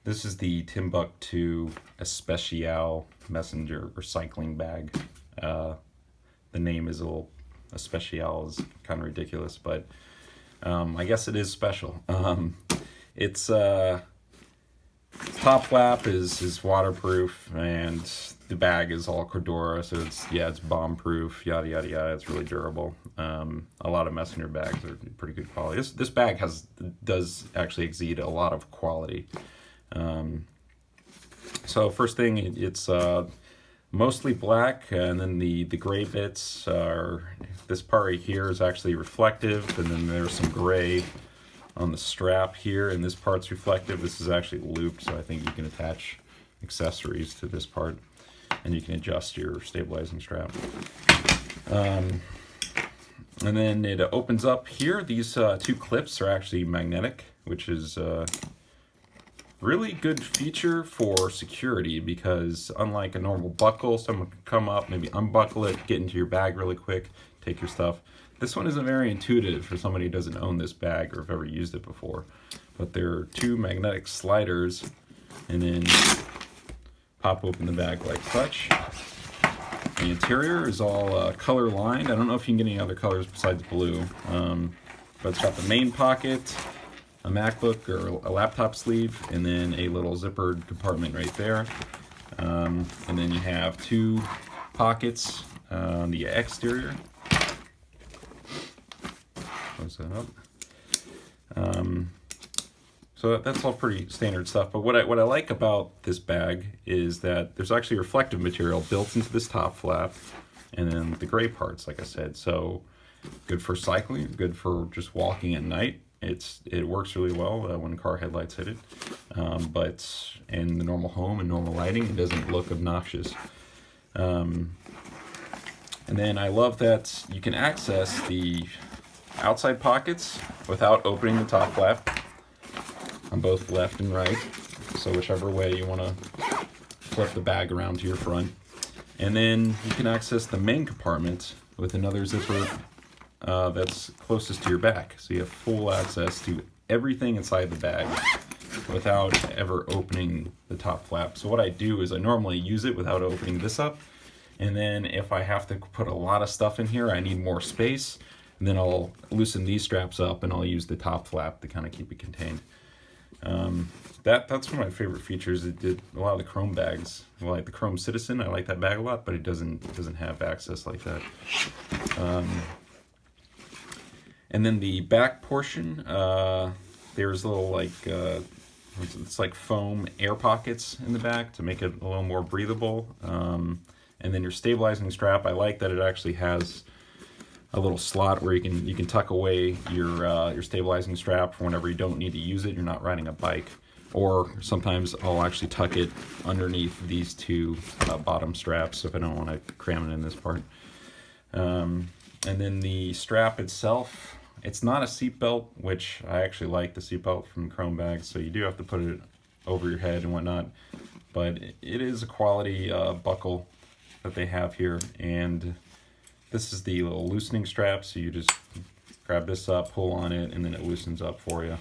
This is the Timbuk2 Especial messenger or cycling bag. The name is a little, Especial is kind of ridiculous, but I guess it is special. It's top flap is waterproof, and the bag is all Cordura, so it's bomb proof, yada yada yada. It's really durable. A lot of messenger bags are pretty good quality. This bag does actually exceed a lot of quality. So first thing, it's mostly black, and then the gray bits are, this part right here is actually reflective, and then there's some gray on the strap here, and this part's reflective. This is actually looped, so I think you can attach accessories to this part, and you can adjust your stabilizing strap. And then it opens up here. These two clips are actually magnetic, which is really good feature for security, because unlike a normal buckle, someone can come up, maybe unbuckle it, get into your bag really quick, take your stuff. This one isn't very intuitive for somebody who doesn't own this bag or have ever used it before. But there are two magnetic sliders, and then pop open the bag like such. The interior is all color lined. I don't know if you can get any other colors besides blue, but it's got the main pocket, a MacBook or a laptop sleeve, and then a little zippered compartment right there. And then you have two pockets on the exterior. Close that up. So that's all pretty standard stuff. But what I like about this bag is that there's actually reflective material built into this top flap, and then the gray parts, like I said. So good for cycling, good for just walking at night. It works really well when car headlights hit it, but in the normal home and normal lighting, it doesn't look obnoxious. And then I love that you can access the outside pockets without opening the top flap on both left and right. So whichever way you want to flip the bag around to your front. And then you can access the main compartment with another zipper that's closest to your back. So you have full access to everything inside the bag without ever opening the top flap. So what I do is I normally use it without opening this up. And then if I have to put a lot of stuff in here, I need more space. And then I'll loosen these straps up and I'll use the top flap to kind of keep it contained. That's one of my favorite features. It did a lot of the Chrome bags, like the Chrome Citizen. I like that bag a lot, but it doesn't have access like that. And then the back portion, there's little like it's like foam air pockets in the back to make it a little more breathable. And then your stabilizing strap, I like that it actually has a little slot where you can tuck away your stabilizing strap for whenever you don't need to use it. You're not riding a bike, or sometimes I'll actually tuck it underneath these two bottom straps if I don't want to cram it in this part. And then the strap itself, it's not a seatbelt, which I actually like the seatbelt from Chrome bags, so you do have to put it over your head and whatnot. But it is a quality buckle that they have here, and this is the little loosening strap, so you just grab this up, pull on it, and then it loosens up for you.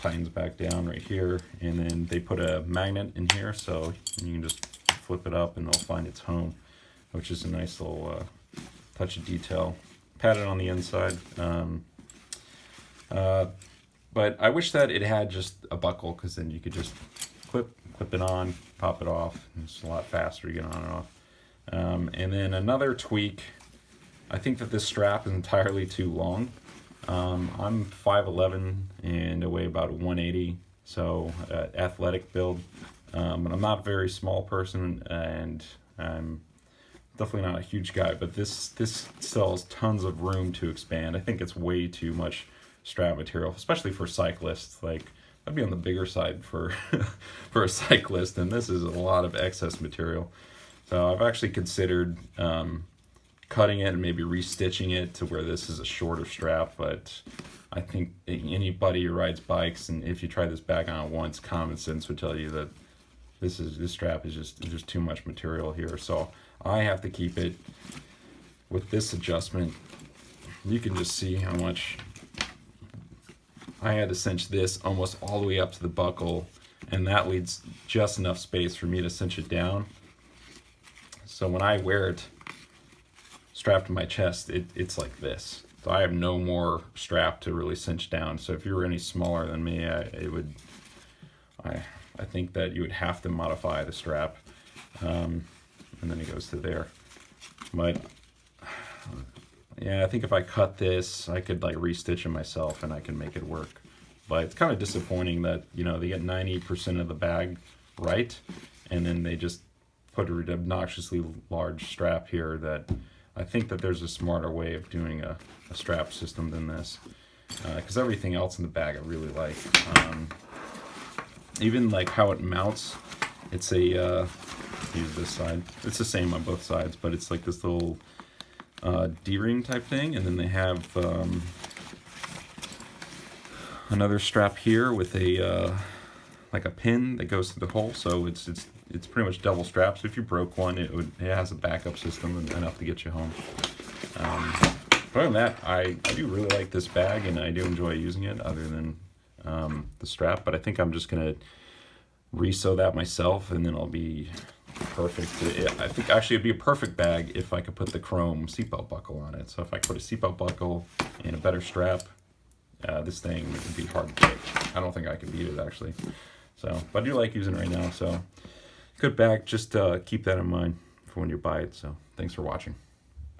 Tightens back down right here, and then they put a magnet in here, so you can just flip it up and it'll find its home, which is a nice little touch of detail. Padded on the inside. But I wish that it had just a buckle, because then you could just clip it on, pop it off. It's a lot faster to get on and off. And then another tweak, I think that this strap is entirely too long. I'm 5'11" and I weigh about 180, so athletic build. But I'm not a very small person, and I'm definitely not a huge guy, but this still has tons of room to expand. I think it's way too much strap material, especially for cyclists. Like, I'd be on the bigger side for for a cyclist, and this is a lot of excess material. So I've actually considered cutting it and maybe restitching it to where this is a shorter strap, but I think anybody who rides bikes, and if you try this bag on once, common sense would tell you that this strap is just too much material here. So I have to keep it with this adjustment. You can just see how much I had to cinch this almost all the way up to the buckle and that leaves just enough space for me to cinch it down. So when I wear it strapped to my chest, it's like this. So I have no more strap to really cinch down. So if you were any smaller than me, I think that you would have to modify the strap. And then it goes to there. But yeah, I think if I cut this, I could like restitch it myself and I can make it work. But it's kind of disappointing that, you know, they get 90% of the bag right, and then they just put an obnoxiously large strap here. That I think that there's a smarter way of doing a strap system than this, because everything else in the bag I really like. Even like how it mounts, it's a use this side. It's the same on both sides, but it's like this little D-ring type thing, and then they have another strap here with a like a pin that goes through the hole, so it's pretty much double strap. So if you broke one, it has a backup system and enough to get you home. But other than that, I do really like this bag, and I do enjoy using it, other than the strap. But I think I'm just gonna re-sew that myself, and then I'll be perfect. I think actually it'd be a perfect bag if I could put the chrome seatbelt buckle on it. So if I could put a seatbelt buckle and a better strap, this thing would be hard to take. I don't think I could beat it, actually. So, but I do like using it right now. So good bag. Just keep that in mind for when you buy it. So thanks for watching.